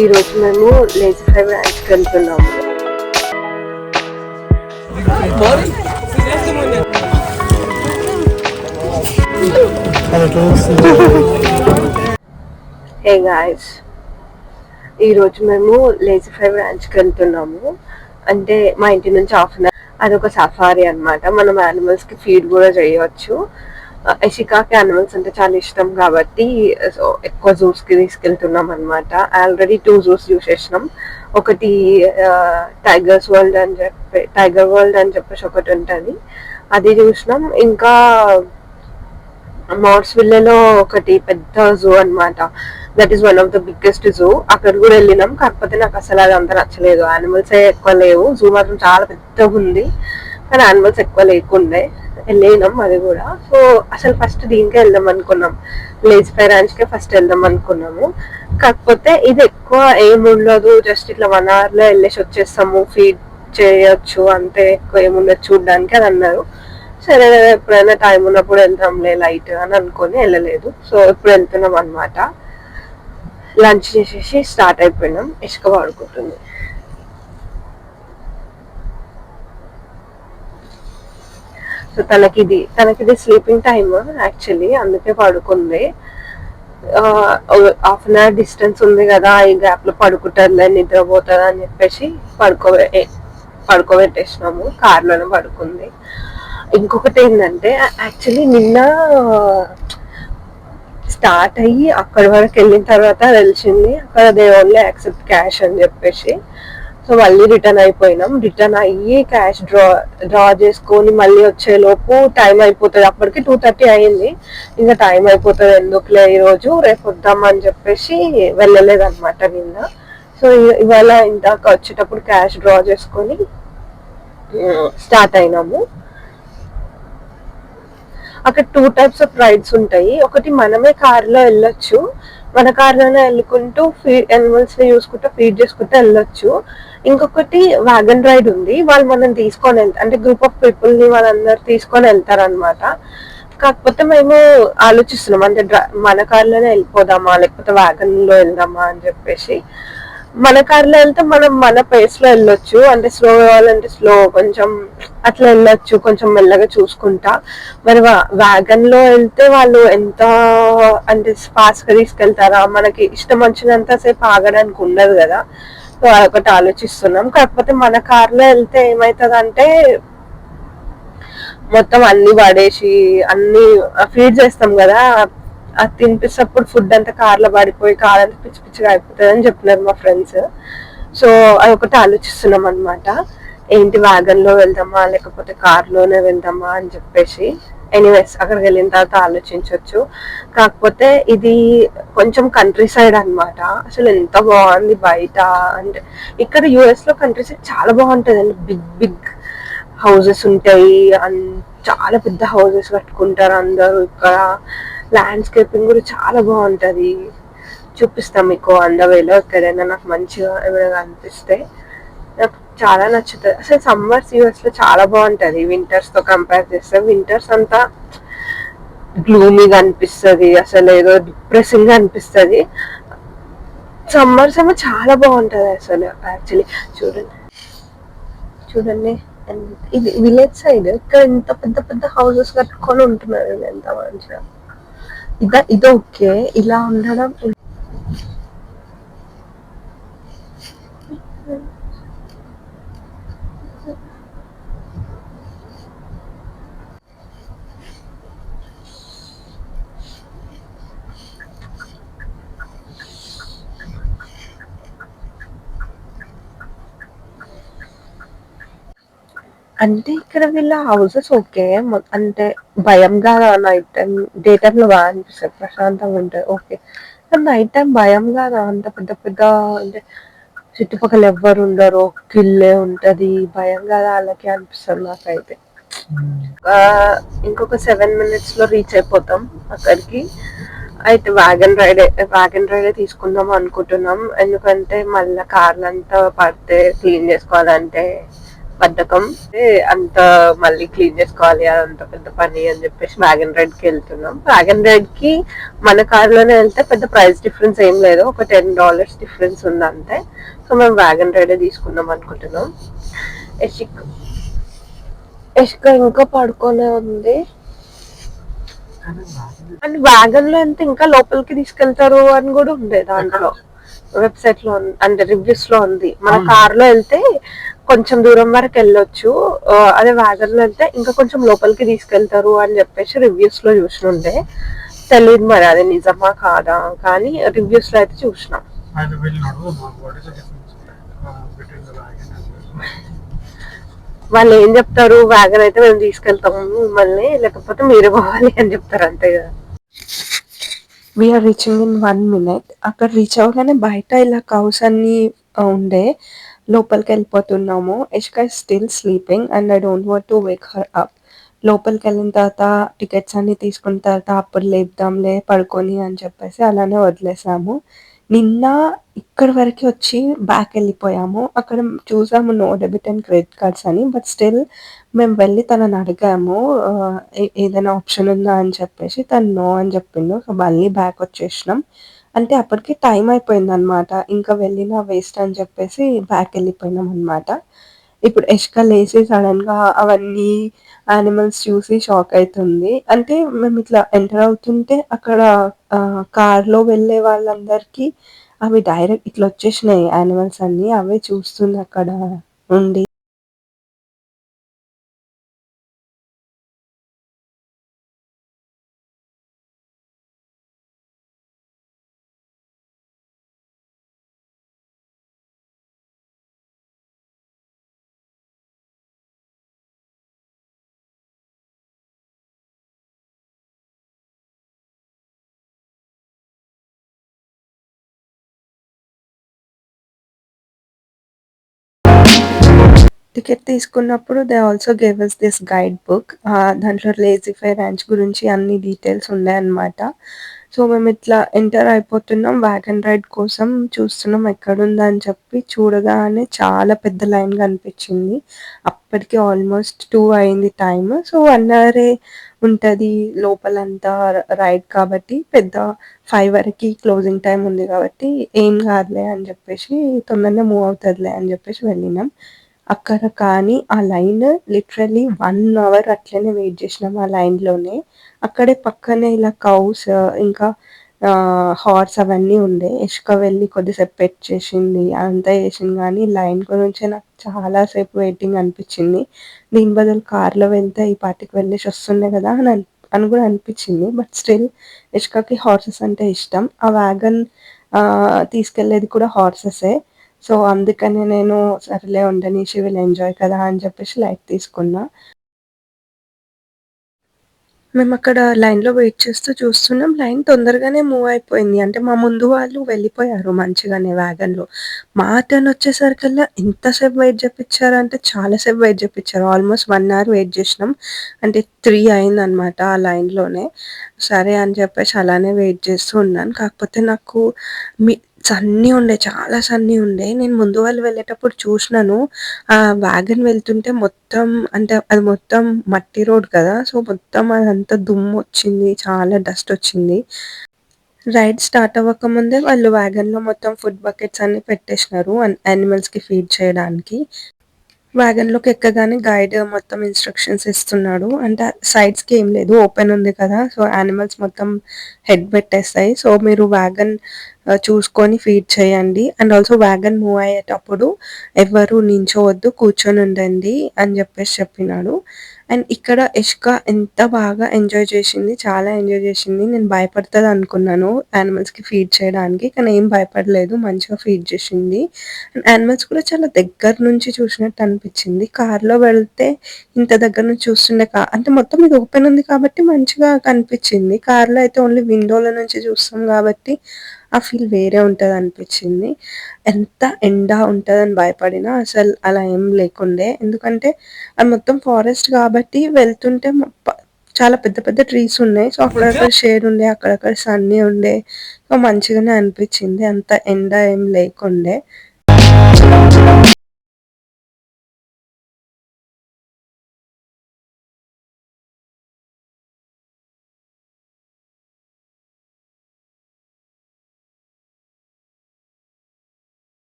ఈరోజు మేము lazy fry బ్రాంచ్కి వెళ్తున్నాము. హే గాయ్స్, ఈరోజు మేము లేజీ ఫ్రై బ్రాంచ్కి వెళ్తున్నాము. అంటే మా ఇంటి నుంచి హాఫ్ అన్ అవర్. అదొక సఫారీ అనమాట. మనం యానిమల్స్కి ఫీడ్ కూడా చేయవచ్చు. ఇషికాకి యానిమల్స్ అంటే చాలా ఇష్టం కాబట్టి సో ఎక్కువ జూస్కి తీసుకెళ్తున్నాం అనమాట. ఆల్రెడీ 2 జూస్ చూసేసినాం. ఒకటి టైగర్ వరల్డ్ అని చెప్పేసి ఒకటి ఉంటుంది, అది చూసినాం. ఇంకా మార్స్విల్లేలో ఒకటి పెద్ద జూ అనమాట. That is one of the biggest zoo. అక్కడ కూడా వెళ్ళినాం. కాకపోతే నాకు అసలు అది అంత నచ్చలేదు. యానిమల్స్ ఎక్కువ లేవు. జూ మాత్రం చాలా పెద్దగా ఉంది, కానీ యానిమల్స్ ఎక్కువ లేకుండే. వెళ్ళినాం అది కూడా. సో అసలు ఫస్ట్ దీనికే వెళ్దాం అనుకున్నాం, లేజీ ఫ్రై బ్రాంచ్కే ఫస్ట్ వెళ్దాం అనుకున్నాము. కాకపోతే ఇది ఎక్కువ ఏమి ఉండదు, జస్ట్ ఇట్లా 1 hourలో వెళ్ళేసి వచ్చేస్తాము, ఫీడ్ చేయొచ్చు అంతే, ఎక్కువ ఏముండదు చూడడానికి అని అన్నారు. సరే ఎప్పుడైనా టైం ఉన్నప్పుడు వెళ్దాంలే లైట్ అని అనుకొని వెళ్ళలేదు. సో ఇప్పుడు వెళ్తున్నాం అనమాట. లంచ్ చేసేసి స్టార్ట్ అయిపోయినాం. ఇసుక పడుకుంటుంది. సో తనకిది స్లీపింగ్ టైమ్ యాక్చువల్లీ, అందుకే పడుకుంది. హాఫ్ అన్ అవర్ డిస్టెన్స్ ఉంది కదా, ఈ గ్యాప్ లో పడుకుంటారులే, నిద్రపోతుంది అని చెప్పేసి పడుకోబెట్టేసినాము. కార్లోనే పడుకుంది. ఇంకొకటి ఏంటంటే, యాక్చువల్లీ నిన్న స్టార్ట్ అయ్యి అక్కడి వరకు వెళ్ళిన తర్వాత తెలిసింది అక్కడ దే ఓన్లీ యాక్సెప్ట్ క్యాష్ అని చెప్పేసి. సో మళ్ళీ రిటర్న్ అయిపోయినాం. రిటర్న్ అయ్యి క్యాష్ డ్రా చేసుకొని మళ్ళీ వచ్చేలోపు టైం అయిపోతుంది. అప్పటికి 2:30 అయింది. ఇంకా టైం అయిపోతుంది, ఎందుకులే ఈరోజు రేపు వద్దామని చెప్పేసి వెళ్ళలేదు అనమాట నిన్న. సో ఇవాళ ఇందాక వచ్చేటప్పుడు క్యాష్ డ్రా చేసుకొని స్టార్ట్ అయినాము. అక్కడ 2 types ఆఫ్ రైడ్స్ ఉంటాయి. ఒకటి మనమే కార్లో వెళ్ళొచ్చు, మన కార్లోనే వెళ్ళుకుంటూ యానిమల్స్ ని చూసుకుంటూ ఫీడ్ చేసుకుంటూ వెళ్ళొచ్చు. ఇంకొకటి వ్యాగన్ రైడ్ ఉంది, వాళ్ళు మనం తీసుకొని వెళ్తారు, అంటే గ్రూప్ ఆఫ్ పీపుల్ ని వాళ్ళందరూ తీసుకొని వెళ్తారనమాట. కాకపోతే మేము ఆలోచిస్తున్నాం, అంటే మన కార్లోనే వెళ్ళిపోదామా లేకపోతే వ్యాగన్ లో వెళ్దామా అని చెప్పేసి. మన కార్లో వెళ్తే మనం మన పేస్ లో వెళ్ళొచ్చు, అంటే స్లో కావాలంటే స్లో, కొంచెం అట్లా వెళ్ళొచ్చు, కొంచెం మెల్లగా చూసుకుంటా. మరి వ్యాగన్ లో వెళ్తే వాళ్ళు ఎంత అంటే ఫాస్ట్ గా తీసుకెళ్తారా, మనకి ఇష్టం వచ్చినంత సేపు ఆగడానికి ఉండదు కదా. సో అదొకటి ఆలోచిస్తున్నాం. కాకపోతే మన కార్లో వెళ్తే ఏమవుతుంది అంటే, మొత్తం అన్ని పడేసి అన్ని ఫీడ్ చేస్తాం కదా, అది తినిపిస్తప్పుడు ఫుడ్ అంతా కార్లో పడిపోయి కార్ అంతా పిచ్చి పిచ్చిగా అయిపోతుంది అని చెప్పినారు మా ఫ్రెండ్స్. సో అదొకటి ఆలోచిస్తున్నాం అనమాట, ఏంటి వ్యాగన్ లో వెళ్దామా లేకపోతే కార్లోనే వెళ్దామా అని చెప్పేసి. ఎనీవేస్ అక్కడికి వెళ్ళిన తర్వాత ఆలోచించవచ్చు. కాకపోతే ఇది కొంచెం కంట్రీ సైడ్ అనమాట. అసలు ఎంత బాగుంది బయట అంటే. ఇక్కడ యుఎస్ లో కంట్రీ సైడ్ చాలా బాగుంటుంది అండి. బిగ్ బిగ్ హౌసెస్ ఉంటాయి, చాలా పెద్ద హౌసెస్ కట్టుకుంటారు అందరూ. ఇక్కడ ల్యాండ్స్కేపింగ్ కూడా చాలా బాగుంటది. చూపిస్తాం మీకు అందవేలో ఎక్కడైనా నాకు మంచిగా ఏమైనా అనిపిస్తే. నాకు చాలా నచ్చుతుంది. అసలు సమ్మర్స్ యూఎస్ లో చాలా బాగుంటది వింటర్స్ తో కంపేర్ చేస్తే. వింటర్స్ అంతా గ్లూమీగా అనిపిస్తుంది, అసలు ఏదో డిప్రెసింగ్ గా అనిపిస్తుంది. సమ్మర్స్ ఏమో చాలా బాగుంటది అసలు. యాక్చువల్లీ చూడండి ఇది విలేజ్ సైడ్, ఇక్కడ ఇంత పెద్ద పెద్ద హౌసెస్ కట్టుకొని ఉంటున్నారు. ఎంత మంచిగా. ఇది ఓకే ఇలా ఉండడం. అంటే ఇక్కడ వీళ్ళ హౌసెస్ ఓకే, అంటే భయంగా నైట్ టైం, డే టైమ్ లో బాగా అనిపిస్తుంది, ప్రశాంతంగా ఉంటుంది ఓకే. కానీ నైట్ టైం భయం కాదా, అంత పెద్ద పెద్ద అంటే చుట్టుపక్కల ఎవ్వరు ఉండరు, కిల్లే ఉంటది, భయం కాదా వాళ్ళకి అనిపిస్తుంది నాకైతే. ఇంకొక 7 minutes లో రీచ్ అయిపోతాం అక్కడికి. అయితే వ్యాగన్ రైడ్ తీసుకుందాం అనుకుంటున్నాం. ఎందుకంటే మళ్ళీ కార్లు అంతా పడితే క్లీన్ చేసుకోవాలంటే బద్ధకం. అంత మళ్ళీ క్లీన్ చేసుకోవాలి అదంత పెద్ద పని అని చెప్పేసి వ్యాగన్ రైడ్ కి వెళ్తున్నాం. వ్యాగన్ రైడ్ కి మన కార్ లోనే వెళ్తే పెద్ద ప్రైస్ డిఫరెన్స్ ఏం లేదు, ఒక $10 డిఫరెన్స్ ఉంది అంతే. సో మేము వ్యాగన్ రైడ్ తీసుకుందాం అనుకుంటున్నాం. యశిక్ యశిక ఇంకా పడుకోనే ఉంది. అండ్ వ్యాగన్ లో ఎంత ఇంకా లోపలికి తీసుకెళ్తారు అని కూడా ఉండే దాంట్లో వెబ్సైట్ లో అంటే రివ్యూస్ లో ఉంది. మన కార్ లో వెళ్తే కొంచెం దూరం వరకు వెళ్ళొచ్చు, అదే వ్యాగన్ లో వెళ్తే ఇంకా కొంచెం లోపలికి తీసుకెళ్తారు అని చెప్పేసి రివ్యూస్ లో చూసినుండే. తెలియదు మరి అది నిజమా కాదా, కానీ రివ్యూస్ లో అయితే చూసినాం. వాళ్ళు ఏం చెప్తారు, వ్యాగన్ అయితే మేము తీసుకెళ్తాము మిమ్మల్ని, లేకపోతే మీరే పోవాలి అని చెప్తారు అంతే కదా. We're reaching in 1 minute. అక్కడ రీచ్ అవ్వగానే బయట ఇలా కౌస్ అన్ని ఉండే, లోపలికి వెళ్ళిపోతున్నాము. Yashka still sleeping and I don't want to wake her up. లోపలికి వెళ్ళిన తర్వాత టికెట్స్ అన్ని తీసుకున్న తర్వాత అప్పుడు లేపుదాంలే పడుకొని అని చెప్పేసి అలానే వదిలేసాము. నిన్న ఇక్కడి వరకు వచ్చి బ్యాక్ వెళ్ళిపోయాము. అక్కడ చూసాము no debit and credit cards అని, బట్ స్టిల్ మేము వెళ్ళి తనని అడిగాము ఏదైనా ఆప్షన్ ఉందా అని చెప్పేసి, తను నో అని చెప్పిండు. సో మళ్ళీ బ్యాక్ వచ్చేసినాం. అంటే అప్పటికి టైం అయిపోయింది అనమాట, ఇంకా వెళ్ళినా వేస్ట్ అని చెప్పేసి బ్యాక్ వెళ్ళిపోయినాం అనమాట. ఇప్పుడు యష్క లేచి సడన్ గా అవన్నీ యానిమల్స్ చూసి షాక్ అవుతుంది. అంటే మేము ఇట్లా ఎంటర్ అవుతుంటే అక్కడ కార్ లో వెళ్ళే వాళ్ళందరికీ అవి డైరెక్ట్ ఇట్లా వచ్చేసినాయి యానిమల్స్ అన్ని, అవే చూస్తుంది అక్కడ ఉండి. టికెట్ తీసుకున్నప్పుడు they also gave us this guide book. దాంట్లో లేజీఫై ర్యాంచ్ గురించి అన్ని డీటెయిల్స్ ఉన్నాయన్నమాట. సో మేము ఇట్లా ఎంటర్ అయిపోతున్నాం, వ్యాగన్ రైడ్ కోసం చూస్తున్నాం ఎక్కడుందా అని చెప్పి. చూడగానే చాలా పెద్ద లైన్ కనిపించింది. అప్పటికి ఆల్మోస్ట్ 2 అయింది టైమ్. సో 1 అవరే ఉంటుంది లోపలంతా రైడ్ కాబట్టి, పెద్ద 5 వరకు క్లోజింగ్ టైం ఉంది కాబట్టి ఏం కాదులే అని చెప్పేసి, తొందరనే మూవ్ అవుతుందిలే అని చెప్పేసి వెళ్ళినాం. అక్కడ కానీ ఆ లైన్ లిటరల్లీ 1 అవర్ అట్లనే వెయిట్ చేసినాం ఆ లైన్లోనే. అక్కడే పక్కనే ఇలా కౌస్ ఇంకా హార్స్ అవన్నీ ఉండే. ఇసుక వెళ్ళి కొద్దిసేపు పెట్ చేసింది అంతా చేసింది, కానీ లైన్ గురించే నాకు చాలాసేపు వెయిటింగ్ అనిపించింది. దీని బదులు కార్లో వెళ్తే ఈ పార్టీకి వెళ్ళేసి వస్తుండే కదా అని కూడా అనిపించింది. బట్ స్టిల్ ఇష్కకి హార్సెస్ అంటే ఇష్టం. ఆ వ్యాగన్ తీసుకెళ్లేది కూడా హార్సెసే. సో అందుకని నేను సరేలే ఉండని, షీ విల్ ఎంజాయ్ కదా అని చెప్పేసి లైట్ తీసుకున్నా. మేము అక్కడ లైన్లో వెయిట్ చేస్తూ చూస్తున్నాం. లైన్ తొందరగానే మూవ్ అయిపోయింది. అంటే మా ముందు వాళ్ళు వెళ్ళిపోయారు మంచిగానే వ్యాగన్లో. మా టర్న్ వచ్చేసరికల్లా ఎంతసేపు వెయిట్ చేపించారంటే చాలాసేపు వెయిట్ చేపించారు. ఆల్మోస్ట్ 1 అవర్ వెయిట్ చేసినాం. అంటే 3 అయిందనమాట ఆ లైన్లోనే. సరే అని చెప్పేసి అలానే వెయిట్ చేస్తూ ఉన్నాను. కాకపోతే నాకు సన్నీ ఉండే, చాలా సన్నీ ఉండే. నేను ముందు వాళ్ళు వెళ్ళేటప్పుడు చూసినాను, ఆ వ్యాగన్ వెళ్తుంటే మొత్తం అంటే అది మొత్తం మట్టి రోడ్ కదా, సో మొత్తం అదంతా దుమ్ము వచ్చింది, చాలా డస్ట్ వచ్చింది. రైడ్ స్టార్ట్ అవ్వకముందే వాళ్ళు వ్యాగన్లో మొత్తం ఫుడ్ బకెట్స్ అన్ని పెట్టేసినారు యానిమల్స్కి ఫీడ్ చేయడానికి. వ్యాగన్లోకి ఎక్కగానే గైడ్ మొత్తం ఇన్స్ట్రక్షన్స్ ఇస్తున్నాడు. అంటే సైడ్స్కి ఏం లేదు, ఓపెన్ ఉంది కదా, సో యానిమల్స్ మొత్తం హెడ్ పెట్టేస్తాయి. సో మీరు వ్యాగన్ చూసుకొని ఫీడ్ చేయండి. అండ్ ఆల్సో వ్యాగన్ మూవ్ అయ్యేటప్పుడు ఎవరు నించోవద్దు, కూర్చొని ఉండండి అని చెప్పేసి చెప్పినాడు. అండ్ ఇక్కడ ఇష్క ఎంత బాగా ఎంజాయ్ చేసింది, చాలా ఎంజాయ్ చేసింది. నేను భయపడుతుంది అనుకున్నాను యానిమల్స్కి ఫీడ్ చేయడానికి, కానీ ఏం భయపడలేదు, మంచిగా ఫీడ్ చేసింది. అండ్ యానిమల్స్ కూడా చాలా దగ్గర నుంచి చూసినట్టు అనిపించింది. కార్లో వెళ్తే ఇంత దగ్గర నుంచి చూస్తుండే అంటే మొత్తం ఇది ఓపెన్ ఉంది కాబట్టి మంచిగా కనిపించింది. కార్లో అయితే ఓన్లీ విండోల నుంచి చూస్తాం కాబట్టి ఆ ఫీల్ వేరే ఉంటుంది అనిపించింది. ఎంత ఎండ ఉంటుందని భయపడినా అసలు అలా ఏం లేకుండే. ఎందుకంటే అది మొత్తం ఫారెస్ట్ కాబట్టి వెళ్తుంటే చాలా పెద్ద పెద్ద ట్రీస్ ఉన్నాయి. సో అక్కడక్కడ షేడ్ ఉండే, అక్కడక్కడ సన్నీ ఉండే. సో మంచిగానే అనిపించింది, అంత ఎండ ఏం లేకుండే.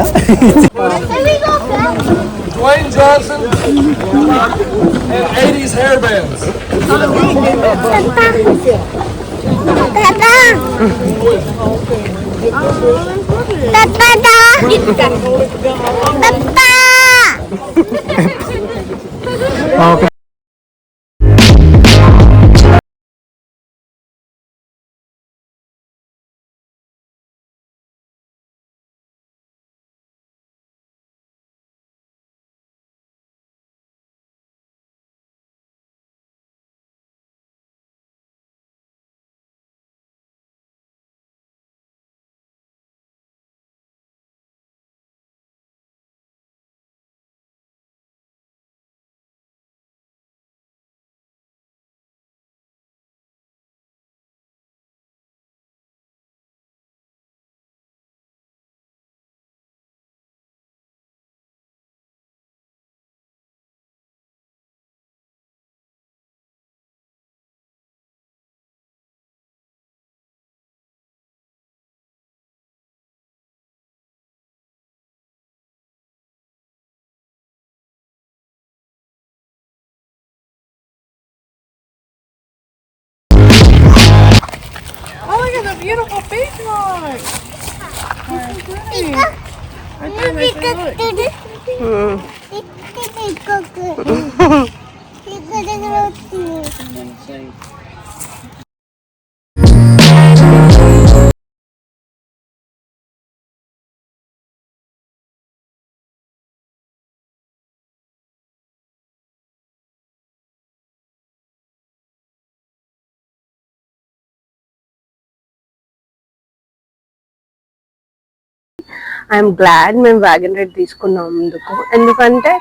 కదా. Dwayne Johnson and 80s hair bands. Okay. Beautiful beach mark. I'm glad మేము వ్యాగన్ రైడ్ తీసుకున్నాం ఎందుకంటే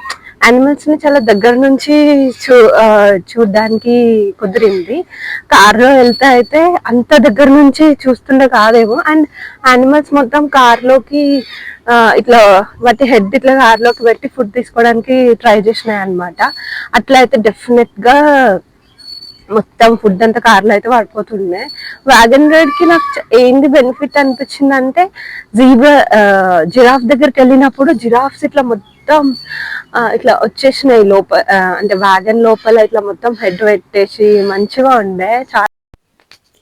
యానిమల్స్ ని చాలా దగ్గర నుంచి చూడడానికి కుదిరింది. కార్లో వెళ్తే అయితే అంత దగ్గర నుంచి చూస్తుండే కాదేమో. అండ్ యానిమల్స్ మొత్తం కార్లోకి ఇట్లా వాటి హెడ్ ఇట్లా కార్లోకి పెట్టి ఫుడ్ తీసుకోవడానికి ట్రై చేసినాయి అనమాట. అట్లా అయితే డెఫినెట్ గా మొత్తం ఫుడ్ అంతా కార్లో అయితే పడిపోతుండే. వ్యాగన్ రైడ్ కి నాకు ఏంది బెనిఫిట్ అనిపించింది అంటే జిరాఫ్ దగ్గరికి వెళ్ళినప్పుడు జిరాఫ్స్ ఇట్లా మొత్తం ఇట్లా వచ్చేసినాయి లోపల, అంటే వ్యాగన్ లోపల ఇట్లా మొత్తం హెడ్ పెట్టేసి మంచిగా ఉండే. చాలా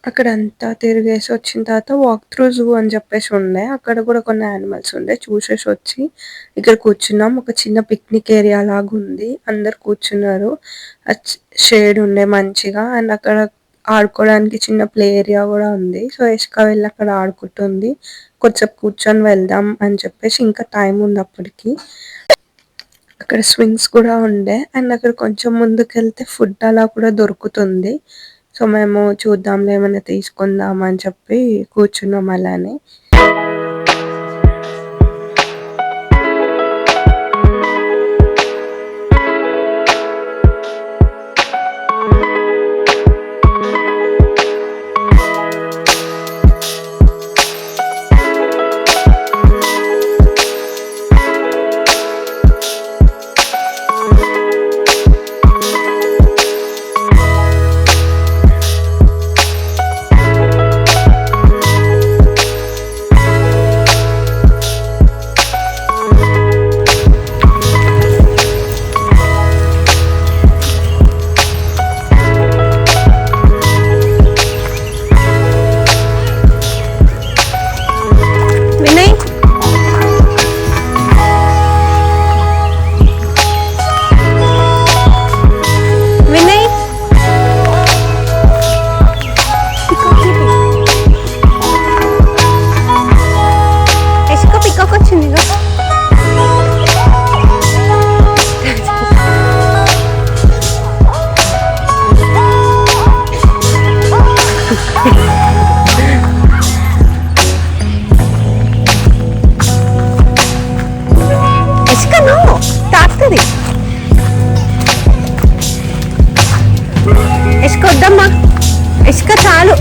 అక్కడ అంతా తిరిగేసి వచ్చిన తర్వాత వాక్ త్రూ జూ అని చెప్పేసి ఉండే, అక్కడ కూడా కొన్ని యానిమల్స్ ఉండే. చూసేసి వచ్చి ఇక్కడ కూర్చున్నాం. ఒక చిన్న పిక్నిక్ ఏరియా లాగా ఉంది, అందరు కూర్చున్నారు. షేడ్ ఉండే మంచిగా. అండ్ అక్కడ ఆడుకోవడానికి చిన్న ప్లే ఏరియా కూడా ఉంది. సో ఇసుక వెళ్ళి అక్కడ ఆడుకుంటుంది. కొంచెం కూర్చొని వెళ్దాం అని చెప్పేసి, ఇంకా టైం ఉంది అప్పటికి. అక్కడ స్వింగ్స్ కూడా ఉండే. అండ్ అక్కడ కొంచెం ముందుకు వెళ్తే ఫుడ్ అలా కూడా దొరుకుతుంది. సో మేము చూద్దాంలే ఏమైనా తీసుకుందాం అని చెప్పి కూర్చున్నాం అలానే. ఇసుక వద్దమ్మా, ఇసుక చాలు.